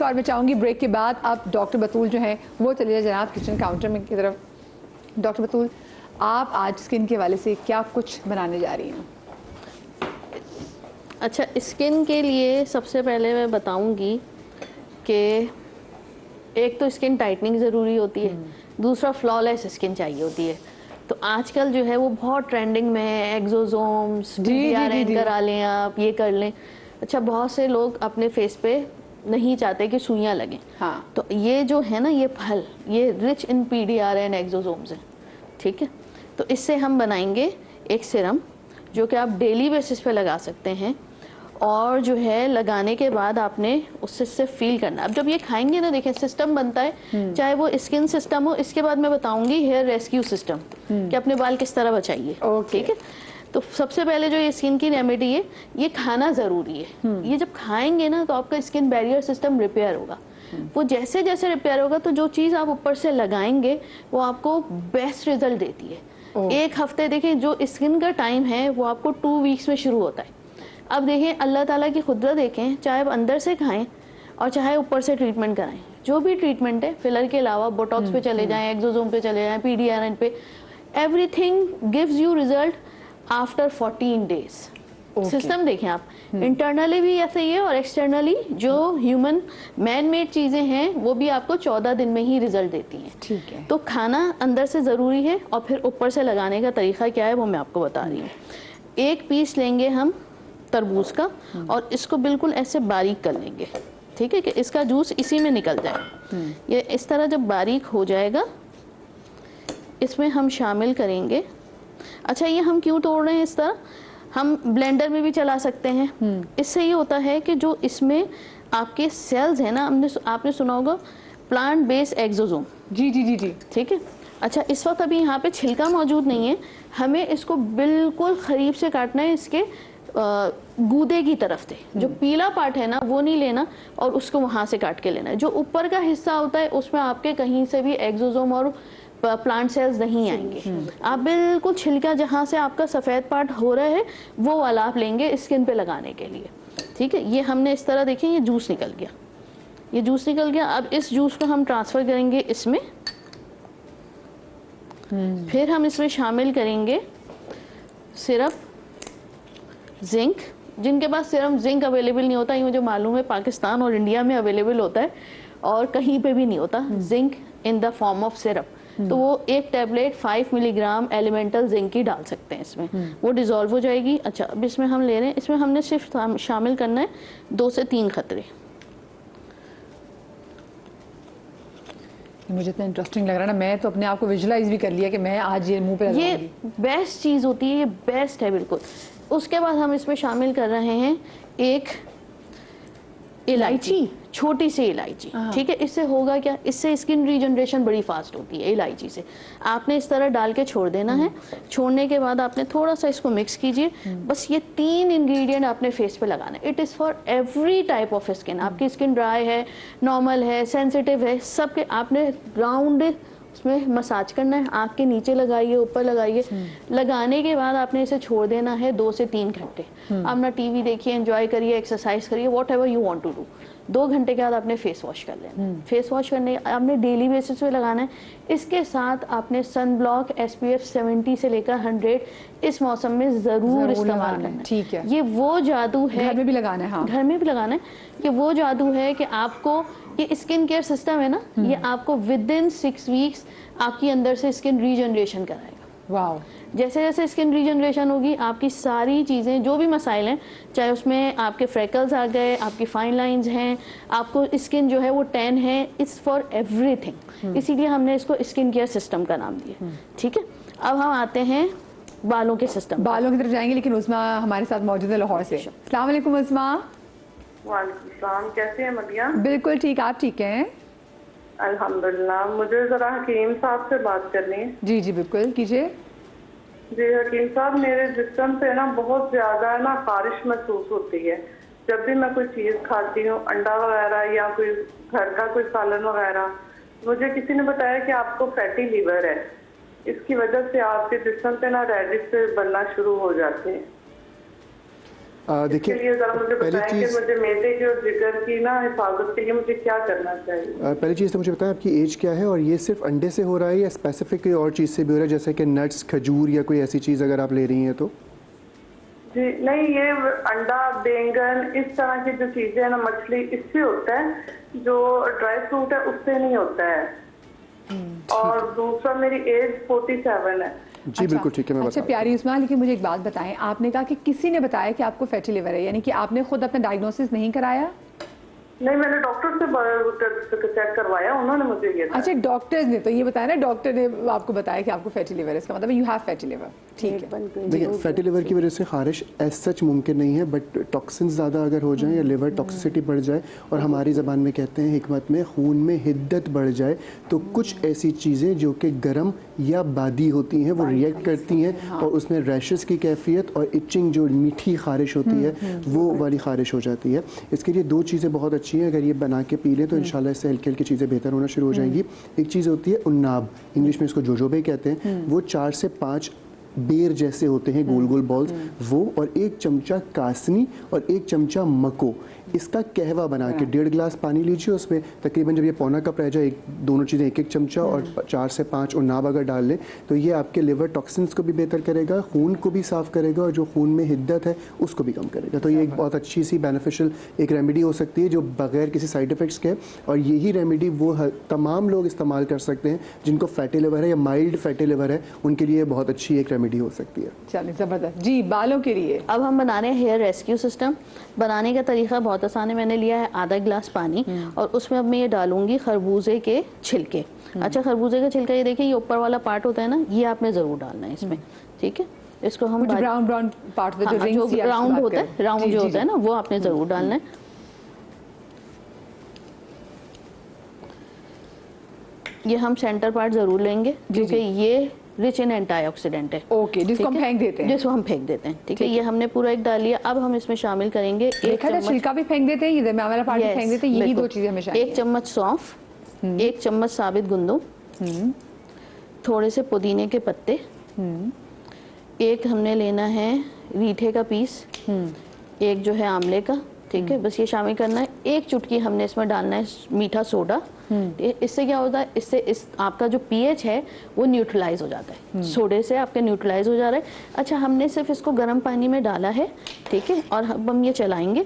Break और मैं चाहूँगी ब्रेक के बाद आप डॉक्टर बतूल जो है वो चले जाए जनाब किचन काउंटर में की तरफ। डॉक्टर बतूल, आप आज स्किन के हवाले से क्या कुछ बनाने जा रही हैं? अच्छा, स्किन के लिए सबसे पहले मैं बताऊंगी कि एक तो स्किन टाइटनिंग ज़रूरी होती है, दूसरा फ्लॉलेस स्किन चाहिए होती है। तो आजकल जो है वो बहुत ट्रेंडिंग में है, एक्सोसोम्स, PDRN करा लें आप, ये कर लें। अच्छा, बहुत से लोग अपने फेस पे नहीं चाहते कि सुइयां लगें। हाँ। तो ये जो है ना, ये फल ये रिच इन PDRN एक्सोसोम्स है, ठीक है। तो इससे हम बनाएंगे एक सिरम जो कि आप डेली बेसिस पे लगा सकते हैं, और जो है लगाने के बाद आपने उससे फील करना। अब जब ये खाएंगे ना, देखें सिस्टम बनता है, चाहे वो स्किन सिस्टम हो, इसके बाद मैं बताऊंगी हेयर रेस्क्यू सिस्टम कि अपने बाल किस तरह बचाइए, ठीक है। तो सबसे पहले जो ये स्किन की रेमेडी है, ये खाना ज़रूरी है। ये जब खाएंगे ना तो आपका स्किन बैरियर सिस्टम रिपेयर होगा। वो जैसे जैसे रिपेयर होगा तो जो चीज़ आप ऊपर से लगाएंगे वो आपको बेस्ट रिजल्ट देती है। एक हफ्ते, देखिए जो स्किन का टाइम है वो आपको 2 वीक्स में शुरू होता है। अब देखें अल्लाह ताला की खुदरत देखें, चाहे आप अंदर से खाएं और चाहे ऊपर से ट्रीटमेंट कराएं, जो भी ट्रीटमेंट है फिलर के अलावा बोटॉक्स पे चले जाएं, एक्सोसोम पे चले जाएं, PDRN पे, everything gives you result after 14 days. System देखें आप, इंटरनली भी ऐसे ही है और एक्सटर्नली जो ह्यूमन मैन मेड चीज़ें हैं वो भी आपको 14 दिन में ही रिजल्ट देती हैं। ठीक है। तो खाना अंदर से ज़रूरी है और फिर ऊपर से लगाने का तरीका क्या है वो मैं आपको बता रही हूँ। एक पीस लेंगे हम तरबूज का और इसको बिल्कुल ऐसे बारीक कर लेंगे, ठीक है, कि इसका जूस इसी में निकल जाए। ये इस तरह जब बारीक हो जाएगा इसमें हम शामिल करेंगे। अच्छा, ये हम क्यों तोड़ रहे हैं इस तरह? हम ब्लेंडर में भी चला सकते हैं। इससे ये होता है कि जो इसमें आपके सेल्स हैं ना, आपने सुना होगा प्लांट बेस्ड एक्सोसोम। जी जी जी जी, ठीक है। अच्छा, इस वक्त अभी यहाँ पे छिलका मौजूद नहीं है, हमें इसको बिल्कुल करीब से काटना है, इसके गूदे की तरफ से। जो पीला पार्ट है ना वो नहीं लेना और उसको वहां से काट के लेना है। जो ऊपर का हिस्सा होता है उसमें आपके कहीं से भी एक्सोसोम और प्लांट सेल्स नहीं आएंगे। आप बिल्कुल छिलका जहां से आपका सफ़ेद पार्ट हो रहा है वो वाला आप लेंगे स्किन पे लगाने के लिए, ठीक है। ये हमने इस तरह, देखिए ये जूस निकल गया, ये जूस निकल गया। अब इस जूस को हम ट्रांसफ़र करेंगे इसमें, फिर हम इसमें शामिल करेंगे सिरप जिंक। जिनके पास सिर्फ जिंक अवेलेबल नहीं होता, ये मुझे मालूम है पाकिस्तान और इंडिया में अवेलेबल होता है और कहीं पे भी नहीं होता, zinc in the form of syrup. तो वो एक टैबलेट 5 मिलीग्राम एलिमेंटल जिंक की डाल सकते हैं इसमें, वो डिजॉल्व हो जाएगी। अच्छा, अब इसमें हम ले रहे हैं, इसमें हमने सिर्फ शामिल करना है 2 से 3 खतरे। मुझे इतना इंटरेस्टिंग लग रहा है ना, मैं तो अपने आप को विजुलाइज भी कर लिया कि मैं आज ये मुंह पे लगाऊंगी। ये बेस्ट चीज़ होती है, ये बेस्ट है बिल्कुल। उसके बाद हम इसमें शामिल कर रहे हैं एक इलायची, छोटी सी इलायची, ठीक है। इससे होगा क्या, इससे स्किन रीजनरेशन बड़ी फास्ट होती है इलायची से। आपने इस तरह डाल के छोड़ देना है। छोड़ने के बाद आपने थोड़ा सा इसको मिक्स कीजिए। बस ये 3 इंग्रेडिएंट आपने फेस पे लगाना है। It is for every type of skin. आपकी स्किन ड्राई है, नॉर्मल है, सेंसिटिव है, सबके आपने राउंड उसमें मसाज करना है। आँख के नीचे लगाइए, ऊपर लगाइए। लगाने के बाद आपने इसे छोड़ देना है 2 से 3 घंटे। आप ना टीवी देखिए, एंजॉय करिए, एक्सरसाइज करिए, whatever you want to do. 2 घंटे के बाद आपने फेस वॉश कर लेना। फेस वॉश करने आपने डेली बेसिस पे लगाना है। इसके साथ आपने सन ब्लॉक SPF 70 से लेकर 100 इस मौसम में ज़रूर इस्तेमाल करना है। ठीक है। ये वो जादू है, घर में भी लगाना है। हाँ, घर में भी लगाना है। ये वो जादू है कि आपको ये स्किन केयर सिस्टम है ना, ये आपको विद इन 6 वीक्स आपकी अंदर से स्किन रीजनरेशन कराएगा। वाओ। जैसे जैसे स्किन रीजनरेशन होगी आपकी सारी चीज़ें जो भी मसाइल हैं, चाहे उसमें आपके फ्रेकल्स आ गए, आपकी फाइन लाइंस हैं, आपको स्किन जो है वो टैन है, इट्स फॉर एवरीथिंग। इसीलिए हमने इसको स्किन केयर सिस्टम का नाम दिया, ठीक है। अब हम आते हैं बालों के सिस्टम, बालों की तरफ जाएंगे, लेकिन उस्मा हमारे साथ मौजूद है लाहौर से। अस्सलाम वालेकुम उस्मा। वालेकुम सलाम, कैसे हैं मदिया? बिल्कुल ठीक, आप ठीक हैं? अल्हम्दुलिल्लाह। मुझे जरा हकीम साहब से बात करनी है। जी जी बिल्कुल कीजिए। जी हकीम साहब, मेरे जिस्म पे ना बहुत ज्यादा ना खारिश महसूस होती है जब भी मैं कोई चीज खाती हूँ, अंडा वगैरह या कोई घर का कोई सालन वगैरह। मुझे किसी ने बताया कि आपको फैटी लीवर है, इसकी वजह से आपके जिस्म पे ना रेडिश बनना शुरू हो जाते हैं। देखिए, देखिए जरा मुझे बताएं कि मुझे मैदे की और जिगर की ना हिफाजत के लिए मुझे क्या करना चाहिए। पहली चीज़ तो मुझे बताएं आपकी एज क्या है और ये सिर्फ अंडे से हो रहा है या स्पेसिफिक कोई और चीज़ से भी हो रहा है, जैसे कि नट्स, खजूर या कोई ऐसी चीज़ अगर आप ले रही हैं तो? जी नहीं, ये अंडा, बैंगन, इस तरह की जो चीजें है ना, मछली, इससे होता है। जो ड्राई फ्रूट है उससे नहीं होता है। और दूसरा, मेरी एज 47 है। जी बिल्कुल ठीक है, मैं अच्छा बता प्यारी उस्मा, लेकिन मुझे एक बात बताएं, आपने कहा कि किसी ने बताया कि आपको फैटी लिवर है, यानी कि आपने खुद अपना डायग्नोसिस नहीं कराया? नहीं, मैंने डॉक्टर से चेक करवाया, उन्होंने मुझे ये बताया। अच्छा, डॉक्टर्स ने तो ये बताया ना, डॉक्टर ने आपको बताया कि आपको फैटी लिवर है, इसका मतलब यू हैव फैटी लिवर। ठीक है, देखिए, फैटी लिवर की वजह से खारिश एज सच मुमकिन नहीं है, बट टॉक्सिन्स ज़्यादा अगर हो जाएं या लिवर टॉक्सिसिटी बढ़ जाए, और हमारी ज़बान में कहते हैं हिकमत में, खून में हिद्दत बढ़ जाए, तो कुछ ऐसी चीज़ें जो कि गर्म या बादी होती हैं वो रिएक्ट करती हैं और उसमें रैशेस की कैफियत और इचिंग, जो मीठी खारिश होती है वो वाली खारिश हो जाती है। इसके लिए दो चीज़ें बहुत अच्छी हैं, अगर ये बना के पी लें तो इंशाल्लाह इससे हल्की हल्की चीज़ें बेहतर होना शुरू हो जाएंगी। एक चीज़ होती है उन्नाब, इंग्लिश में इसको जोजोबे कहते हैं, वो 4 से 5 बेर जैसे होते हैं, गोल गोल बॉल्स, वो, और 1 चमचा कासनी और 1 चमचा मको, इसका कहवा बना के 1.5 गिलास पानी लीजिए, उसमें तकरीबन जब ये पौना कप रह जाए, दोनों चीज़ें 1-1 चमचा और 4 से 5 उन्नाब अगर डाल लें तो ये आपके लिवर टॉक्सिन्स को भी बेहतर करेगा, खून को भी साफ़ करेगा और जो खून में हिद्दत है उसको भी कम करेगा। तो ये एक बहुत अच्छी सी बेनिफिशियल एक रेमेडी हो सकती है जो बगैर किसी साइड इफ़ेक्ट्स के, और यही रेमेडी वो तमाम लोग इस्तेमाल कर सकते हैं जिनको फैटी लिवर है या माइल्ड फैटी लिवर है, उनके लिए बहुत अच्छी एक रेमेडी हो सकती है। चलिए ज़बरदस्त जी। बालों के लिए अब हम बना रहे हैं हेयर रेस्क्यू सिस्टम। बनाने का तरीका बहुत आसान है। मैंने लिया है आधा गिलास पानी और उसमें अब मैं ये डालूंगी खरबूजे के छिलके। अच्छा, खरबूजे का छिलका, ये देखिए, ये ऊपर वाला पार्ट होता है ना, ये आपने ज़रूर डालना है इसमें। ठीक है, इसको हम ब्राउन ब्राउन पार्ट जो राउंड होता है, राउंड जो होता है ना, वो आपने ज़रूर डालना है। ये हम सेंटर पार्ट ज़रूर लेंगे क्योंकि ये रिच इन एंटीऑक्सीडेंट है। ओके, जिसको हम फेंक देते हैं। जिसको हम फेंक देते हैं। ठीक है, ये हमने पूरा एक डाल लिया। अब हम इसमें शामिल करेंगे एक चम्मच, छिलका भी फेंक देते हैं, ये दरमियान वाला पार्ट भी फेंक देते हैं, यही दो चीजें हमेशा। 1 चम्मच सौंफ, 1 चम्मच साबित गुंदू, थोड़े से पुदीने के पत्ते, एक हमने लेना है रीठे का पीस, एक जो है आंवले का। ठीक है, बस ये शामिल करना है। 1 चुटकी हमने इसमें डालना है मीठा सोडा। इससे क्या होता है, इससे इस आपका जो पीएच है वो न्यूट्रलाइज हो जाता है, सोडे से आपके न्यूट्रलाइज हो जा रहा है। अच्छा, हमने सिर्फ इसको गर्म पानी में डाला है। ठीक है, और अब हम ये चलाएंगे।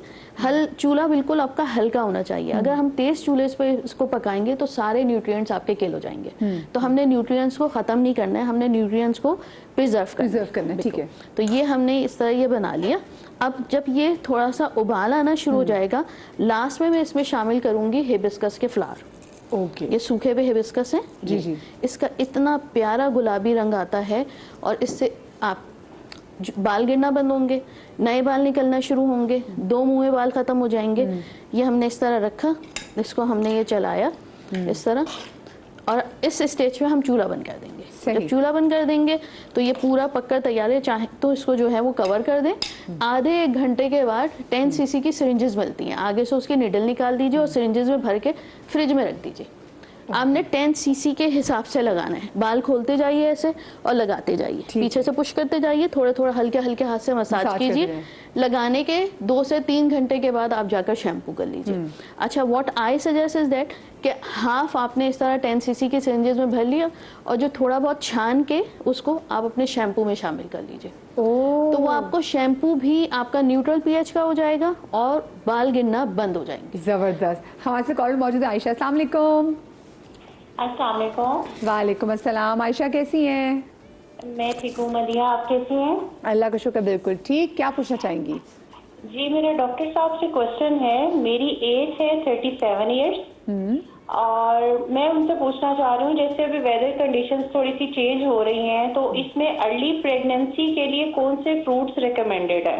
चूल्हा बिल्कुल आपका हल्का होना चाहिए। अगर हम तेज चूल्हे पे इसको पकाएंगे तो सारे न्यूट्रिएंट्स आपके किल हो जाएंगे। तो हमने न्यूट्रिएंट्स को ख़त्म नहीं करना है, हमने न्यूट्रिएंट्स को प्रिजर्व करना है। ठीक है, तो ये हमने इस तरह ये बना लिया। अब जब ये थोड़ा सा उबाल आना शुरू हो जाएगा, लास्ट में मैं इसमें शामिल करूंगी हिबिस्कस के फ्लावर। ओके, ये सूखे हुए हिबिस्कस हैं जी। इसका इतना प्यारा गुलाबी रंग आता है और इससे आप बाल गिरना बंद होंगे, नए बाल निकलना शुरू होंगे, 2 मुँह में बाल खत्म हो जाएंगे। ये हमने इस तरह रखा, इसको हमने ये चलाया इस तरह, और इस स्टेज पे हम चूल्हा बंद कर देंगे। जब चूल्हा बंद कर देंगे तो ये पूरा पककर तैयार है। चाहे तो इसको जो है वो कवर कर दें। आधे 1 घंटे के बाद 10 सीसी की सिरिंजेस मिलती हैं, आगे से उसकी निडल निकाल दीजिए और सिरिंजेस में भर के फ्रिज में रख दीजिए। आपने 10 सीसी के हिसाब से लगाना है। बाल खोलते जाइए ऐसे और लगाते जाइए, पीछे से पुश करते जाइए, थोड़े थोड़े हल्के हल्के हाथ से मसाज कीजिए। लगाने के 2 से 3 घंटे के बाद आप जाकर शैम्पू कर लीजिए। अच्छा, what I suggest is that कि हाफ आपने इस तरह 10 सीसी के सिरिंजेस में भर लिया और जो थोड़ा बहुत छान के उसको आप अपने शैम्पू में शामिल कर लीजिए। तो वो आपको शैम्पू भी आपका न्यूट्रल पीएच का हो जाएगा और बाल गिरना बंद हो जाएंगे। जबरदस्त। हमारे से कॉल मौजूद है आयशा। अस्सलाम वालेकुम। अस्सलाम वालेकुम। वालेकुम अस्सलाम। आयशा कैसी हैं? मैं ठीक हूँ मदिया, आप कैसी हैं? अल्लाह का शुक्र, बिल्कुल ठीक। क्या पूछना चाहेंगी? जी, मेरा डॉक्टर साहब से क्वेश्चन है। मेरी एज है 37 इयर्स और मैं उनसे पूछना चाह रही हूँ, जैसे अभी वेदर कंडीशंस थोड़ी सी चेंज हो रही हैं, तो इसमें अर्ली प्रेगनेंसी के लिए कौन से फ्रूट्स रिकमेंडेड है?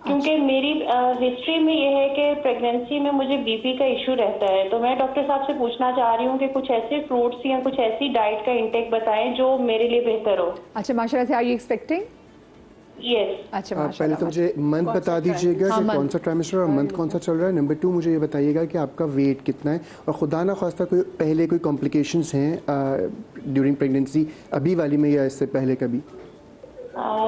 क्योंकि मेरी हिस्ट्री में ये है कि प्रेगनेंसी में मुझे बीपी का इशू रहता है, तो मैं डॉक्टर साहब से पूछना चाह रही हूँ कि कुछ ऐसे फ्रूट्स या कुछ ऐसी डाइट का इंटेक बताएं जो मेरे लिए बेहतर हो। अच्छा, माशाल्लाह से। Are you expecting? यस। अच्छा, पहले तो मुझे मंथ बता दीजिएगा कि कौन सा ट्राइमेस्टर और मंथ कौन सा चल रहा है। नंबर 2, मुझे ये बताइएगा कि आपका वेट कितना है और खुदा ना खास्ता कोई पहले कोई कॉम्प्लिकेशंस हैं ड्यूरिंग प्रेगनेंसी, अभी वाली में या इससे पहले कभी?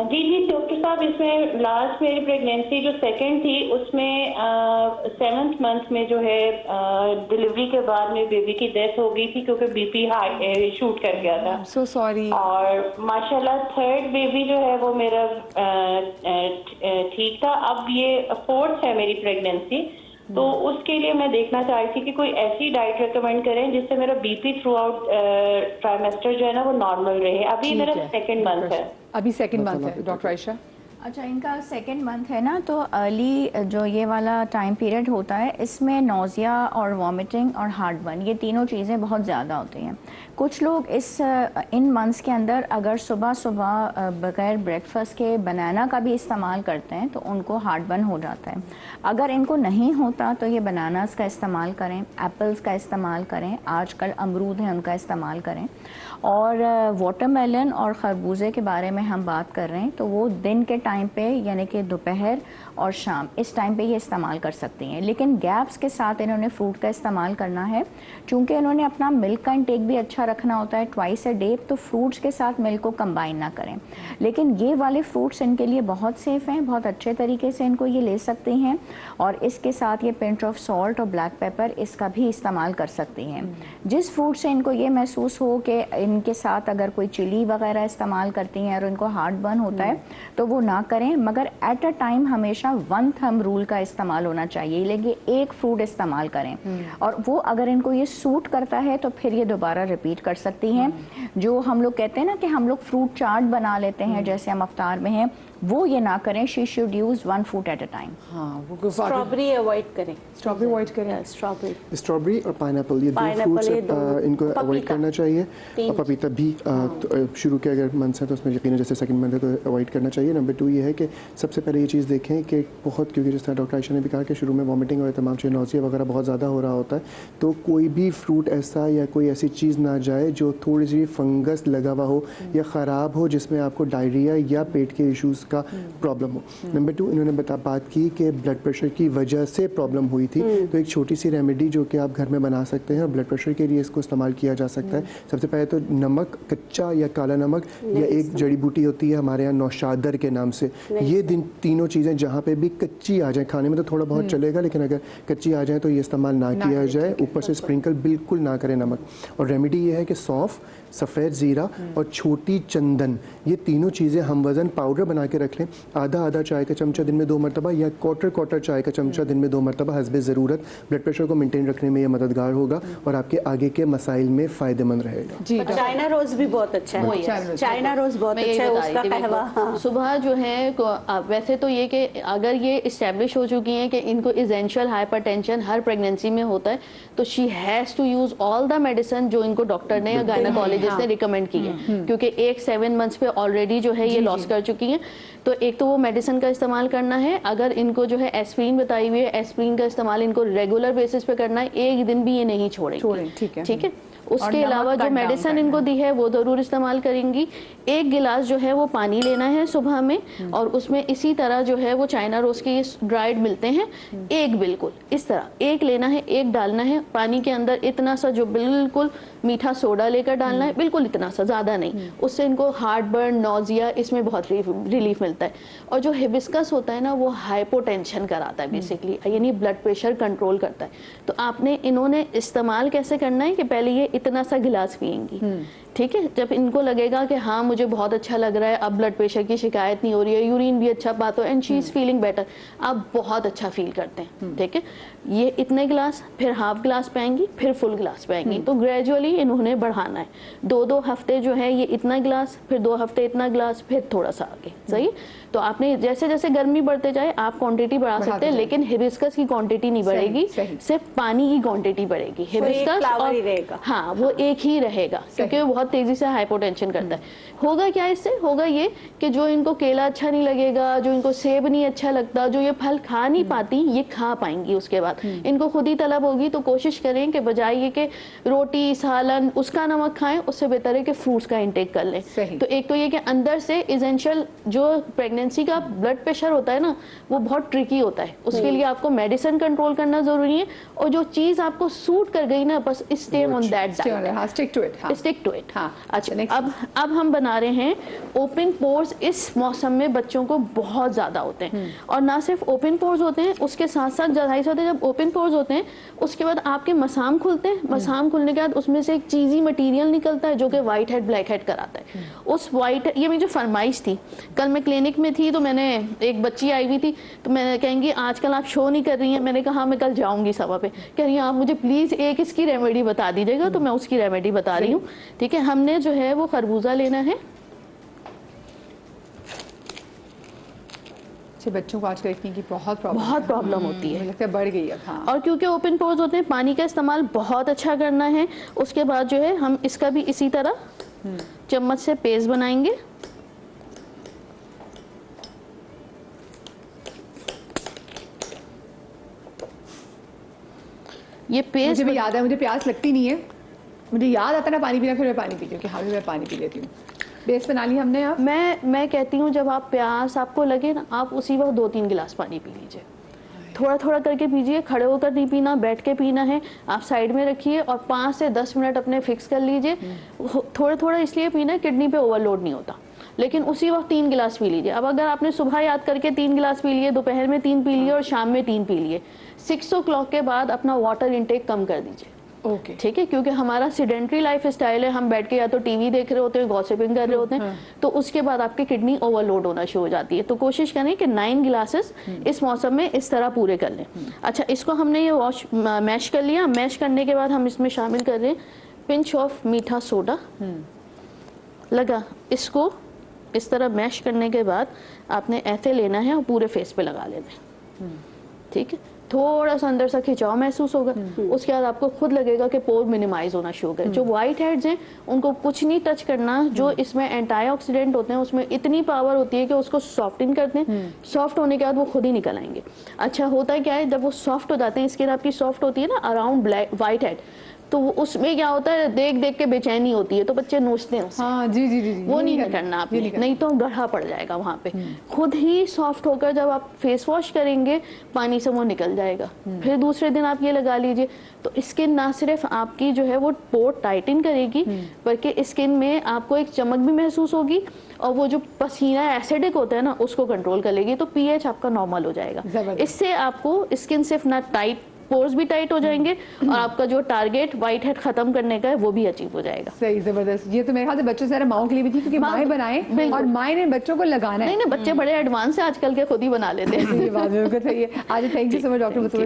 जी डॉक्टर साहब इसमें लास्ट मेरी प्रेगनेंसी जो सेकंड थी उसमें 7th मंथ में जो है डिलीवरी के बाद में बेबी की डेथ हो गई थी क्योंकि बीपी हाई शूट कर गया था। So sorry. और माशाल्लाह 3rd बेबी जो है वो मेरा ठीक था। अब ये 4th है मेरी प्रेगनेंसी, तो उसके लिए मैं देखना चाह रही थी कि कोई ऐसी डाइट रेकमेंड करें जिससे मेरा बीपी थ्रू आउट ट्राइमेस्टर जो है ना वो नॉर्मल रहे। अभी मेरा 2nd मंथ है। अभी 2nd मंथ है डॉक्टर आयशा। अच्छा, इनका 2nd मंथ है ना, तो अर्ली जो ये वाला टाइम पीरियड होता है इसमें नोज़िया और वॉमिटिंग और हार्टबर्न, ये तीनों चीज़ें बहुत ज़्यादा होती हैं। कुछ लोग इन मंथ्स के अंदर अगर सुबह सुबह बगैर ब्रेकफास्ट के बनाना का भी इस्तेमाल करते हैं तो उनको हार्टबर्न हो जाता है। अगर इनको नहीं होता तो ये बनानास का इस्तेमाल करें, एप्पल्स का इस्तेमाल करें, आजकल अमरूद हैं उनका इस्तेमाल करें। और वाटरमेलन और खरबूजे के बारे में हम बात कर रहे हैं तो वो दिन के टाइम पे यानी कि दोपहर और शाम इस टाइम पे ये इस्तेमाल कर सकती हैं। लेकिन गैप्स के साथ इन्होंने फ्रूट का इस्तेमाल करना है, चूँकि इन्होंने अपना मिल्क का इंटेक भी अच्छा रखना होता है ट्वाइस अ डे, तो फ्रूट्स के साथ मिल्क को कंबाइन ना करें। लेकिन ये वाले फ्रूट्स इनके लिए बहुत सेफ़ हैं, बहुत अच्छे तरीके से इनको ये ले सकती हैं। और इसके साथ ये पिंच ऑफ सॉल्ट और ब्लैक पेपर इसका भी इस्तेमाल कर सकती हैं। जिस फ्रूट से इनको ये महसूस हो कि इनके साथ अगर कोई चिली वगैरह इस्तेमाल करती हैं और इनको हार्ट बर्न होता है तो वो ना करें, मगर एट अ टाइम हमेशा 1 थंब रूल का इस्तेमाल होना चाहिए। लेकिन एक फ्रूट इस्तेमाल करें और वो अगर इनको ये सूट करता है तो फिर ये दोबारा रिपीट कर सकती हैं। जो हम लोग कहते हैं ना कि हम लोग फ्रूट चार्ट बना लेते हैं जैसे हम अफ्तार में हैं, वो ये ना करें। She should use 1 fruit at a time. हाँ, वो स्ट्रॉबेरी अवॉइड करें, स्ट्रॉबेरी अवॉइड करें। स्ट्रॉबेरी और पाइनएप्पल, ये दो फ्रूट्स इनको अवॉइड करना चाहिए। और पपीता भी शुरू के अगर मंथ है तो उसमें यकीन जैसे 2nd मंथ है तो अवॉइड करना चाहिए। नंबर 2 ये है कि सबसे पहले ये चीज़ देखें कि बहुत, क्योंकि जिस तरह डॉक्टर आयशा ने भी कहा कि शुरू में वॉमिटिंग और तमाम चीज़ नौसिया वगैरह बहुत ज़्यादा हो रहा होता है, तो कोई भी फ्रूट ऐसा या कोई ऐसी चीज़ ना जाए जो थोड़ी सी फंगस लगा हुआ हो या ख़राब हो जिसमें आपको डायरिया या पेट के इश्यूज़ का प्रॉब्लम हो। नंबर 2 इन्होंने बात की कि ब्लड प्रेशर की वजह से प्रॉब्लम हुई थी, तो एक छोटी सी रेमेडी जो कि आप घर में बना सकते हैं और ब्लड प्रेशर के लिए इसको इस्तेमाल किया जा सकता है। सबसे पहले तो नमक, कच्चा या काला नमक, या एक जड़ी बूटी होती है हमारे यहाँ नौशादर के नाम से, ये तीनों चीज़ें जहाँ पे भी कच्ची आ जाए, खाने में तो थोड़ा बहुत चलेगा लेकिन अगर कच्ची आ जाए तो ये इस्तेमाल ना किया जाए। ऊपर से स्प्रिंकल बिल्कुल ना करें नमक। और रेमेडी ये है कि सौंफ, सफ़ेद ज़ीरा और छोटी चंदन, ये तीनों चीज़ें हम वज़न पाउडर बना के रख लें। आधा चाय का चमचा दिन में 2 मरतबा या क्वार्टर चाय का चमचा दिन में 2 मरतबा हस्बे ज़रूरत ब्लड प्रेशर को मेंटेन रखने में ये मददगार होगा और आपके आगे के मसाइल में फ़ायदेमंद रहेगा। जी, चाइना रोज़ भी बहुत अच्छा है। चाइना रोज़ बहुत अच्छा है, उसका कहवा। हाँ। सुबह जो है वैसे तो ये कि अगर ये इस्टेब्लिश हो चुकी हैं कि इनको इसेंशियल हाइपरटेंशन हर प्रेगनेंसी में होता है तो she has to use all the medicine जो इनको डॉक्टर ने या गायनेकोलॉजिस्ट ने रिकमेंड की है, क्योंकि एक 7 मंथ्स पे ऑलरेडी जो है ये लॉस कर चुकी हैं। तो एक तो वो मेडिसिन का इस्तेमाल करना है। अगर इनको जो है एस्प्रिन बताई हुई है, एस्प्रिन का इस्तेमाल इनको रेगुलर बेसिस पे करना है, एक दिन भी ये नहीं छोड़ेंगे। ठीक है। उसके अलावा जो मेडिसिन इनको दी है वो ज़रूर इस्तेमाल करेंगी। 1 गिलास जो है वो पानी लेना है सुबह में, और उसमें इसी तरह जो है वो चाइना रोज के ड्राइड मिलते हैं, 1 बिल्कुल इस तरह 1 लेना है, 1 डालना है पानी के अंदर, इतना सा जो बिल्कुल मीठा सोडा लेकर डालना है, बिल्कुल इतना सा, ज़्यादा नहीं। उससे इनको हार्ट बर्न, नोजिया, इसमें बहुत रिलीफ मिलता है। और जो हिबिस्कस होता है ना वो हाइपोटेंशन कराता है बेसिकली, यानी ब्लड प्रेशर कंट्रोल करता है। तो आपने इन्होंने इस्तेमाल कैसे करना है कि पहले ये इतना सा गिलास पिएंगी, ठीक है। जब इनको लगेगा कि हाँ मुझे बहुत अच्छा लग रहा है, अब ब्लड प्रेशर की शिकायत नहीं हो रही है, यूरिन भी अच्छा पाते हो and she is feeling better, आप बहुत अच्छा फील करते हैं, ठीक है। ये इतने गिलास, फिर हाफ गिलास पाएंगी, फिर फुल गिलास पाएंगी। तो ग्रेजुअली इन्होंने बढ़ाना है। 2-2 हफ्ते जो है ये इतना गिलास, फिर 2 हफ्ते इतना गिलास, फिर थोड़ा सा आगे, सही। तो आपने जैसे जैसे गर्मी बढ़ते जाए आप क्वांटिटी बढ़ा सकते हैं, लेकिन हिबिस्कस की क्वांटिटी नहीं बढ़ेगी, सिर्फ पानी की क्वांटिटी बढ़ेगी। हिबिस्कस और हाँ वो एक ही रहेगा, क्योंकि वो बहुत तेजी से हाइपोटेंशन करता है। होगा क्या इससे, होगा ये कि जो इनको केला अच्छा नहीं लगेगा, जो इनको सेब नहीं अच्छा लगता, जो ये फल खा नहीं पाती, ये खा पाएंगी। उसके बाद इनको खुद ही तलब होगी। तो कोशिश करें कि बजाय ये कि रोटी सालन उसका नमक खाएं, उससे बेहतर है कि फ्रूट्स का इंटेक कर लें। तो एक तो ये कि अंदर से इसेंशियल जो प्रेगनेंसी का ब्लड प्रेशर होता है ना वो बहुत ट्रिकी होता है, उसके लिए आपको मेडिसिन कंट्रोल करना जरूरी है। और जो चीज आपको सूट कर गई ना, बस stay on that diet, stick to it. हाँ, अच्छा, next. अब हम बना रहे हैं ओपन पोर्स। इस मौसम में बच्चों को बहुत ज़्यादा होते हैं, और ना सिर्फ ओपन पोर्स होते हैं, उसके साथ साथ जाहिर होते हैं, जब ओपन पोर्स होते हैं उसके बाद आपके मसाम खुलते हैं। मसाम खुलने के बाद उसमें से एक चीज़ी मटेरियल निकलता है जो कि वाइट हेड ब्लैक हेड कराता है। उस वाइट, ये मेरी जो फरमाइश थी, कल मैं क्लिनिक में थी तो मैंने, एक बच्ची आई हुई थी तो मैंने कहेंगी आजकल आप शो नहीं कर रही हैं। मैंने कहा हाँ, मैं कल जाऊँगी सभा पे। कह रही हैं आप मुझे प्लीज़ एक इसकी रेमेडी बता दीजिएगा, तो मैं उसकी रेमेडी बता रही हूँ। ठीक है, हमने जो है वो खरबूजा लेना है। बच्चों को आजकल इतनी की बहुत प्रॉब्लम होती है, मुझे लगता है बढ़ गई अब। हाँ। और क्योंकि ओपन पोर्स होते हैं, पानी का इस्तेमाल बहुत अच्छा करना है। उसके बाद जो है हम इसका भी इसी तरह चम्मच से पेस्ट बनाएंगे। ये पेस्ट मुझे भी याद है, मुझे प्यास लगती नहीं है, मुझे याद आता है ना पानी पीना, फिर मैं पानी पीती हूँ कि हाँ भी मैं पानी पी लेती हूँ। बेस बना ली हमने। अब मैं कहती हूँ जब आप प्यास आपको लगे ना, आप उसी वक्त 2-3 गिलास पानी पी लीजिए। थोड़ा थोड़ा करके पीजिए, खड़े होकर नहीं पीना, बैठ के पीना है। आप साइड में रखिए और 5 से 10 मिनट अपने फिक्स कर लीजिए। थोड़ा थोड़ा इसलिए पीना है किडनी पे ओवरलोड नहीं होता, लेकिन उसी वक्त 3 गिलास पी लीजिए। अब अगर आपने सुबह याद करके 3 गिलास पी लिए, दोपहर में 3 पी लिए और शाम में 3 पी लिए, 6 o'clock के बाद अपना वाटर इनटेक कम कर दीजिए। ओके, ठीक है, क्योंकि हमारा सीडेंट्री लाइफ स्टाइल है, हम बैठ के या तो टीवी देख रहे होते हैं, गॉसिपिंग कर रहे होते हैं, तो उसके बाद आपकी किडनी ओवरलोड होना शुरू हो जाती है। तो कोशिश करें कि 9 गिलासेस इस मौसम में इस तरह पूरे कर लें। अच्छा, इसको हमने ये मैश कर लिया। मैश करने के बाद हम इसमें शामिल कर रहे हैं पिंच ऑफ मीठा सोडा। लगा, इसको इस तरह मैश करने के बाद आपने ऐसे लेना है और पूरे फेस पे लगा लेना है। ठीक है, थोड़ा सा अंदर से खिंचाव महसूस होगा, उसके बाद आपको खुद लगेगा कि पोर मिनिमाइज होना शुरू हो गए। जो व्हाइट हेड्स हैं उनको कुछ नहीं टच करना। जो इसमें एंटीऑक्सीडेंट होते हैं उसमें इतनी पावर होती है कि उसको सॉफ्टन करते हैं। सॉफ्ट होने के बाद वो खुद ही निकल आएंगे। अच्छा, होता है क्या है, जब वो सॉफ्ट हो जाते हैं, स्किन आपकी सॉफ्ट होती है ना अराउंड व्हाइट हेड, तो उसमें क्या होता है, देख देख के बेचैनी होती है, तो बच्चे नोचते हैं उससे। हाँ, जी जी जी, वो नहीं करना आपने, नहीं तो गढ़ा पड़ जाएगा वहाँ पे। खुद ही सॉफ्ट होकर जब आप फेस वॉश करेंगे पानी से वो निकल जाएगा। फिर दूसरे दिन आप ये लगा लीजिए, तो स्किन ना सिर्फ आपकी जो है वो पोर टाइटन करेगी, बल्कि स्किन में आपको एक चमक भी महसूस होगी, और वो जो पसीना एसिडिक होता है ना उसको कंट्रोल कर लेगी, तो पीएच आपका नॉर्मल हो जाएगा। इससे आपको स्किन सिर्फ ना टाइट, पोर्स भी टाइट हो जाएंगे, और आपका जो टारगेट व्हाइट हेड खत्म करने का है वो भी अचीव हो जाएगा। सही, जबरदस्त। ये तो मेरे ख्याल से बच्चों से माओं के लिए भी थी, क्योंकि माएं बनाएं और माएं ने बच्चों को लगाना है। नहीं, बच्चे बड़े एडवांस है आजकल के, खुद ही बना लेते हैं। ये बात बिल्कुल सही है। आज thank you so much doctor Batool.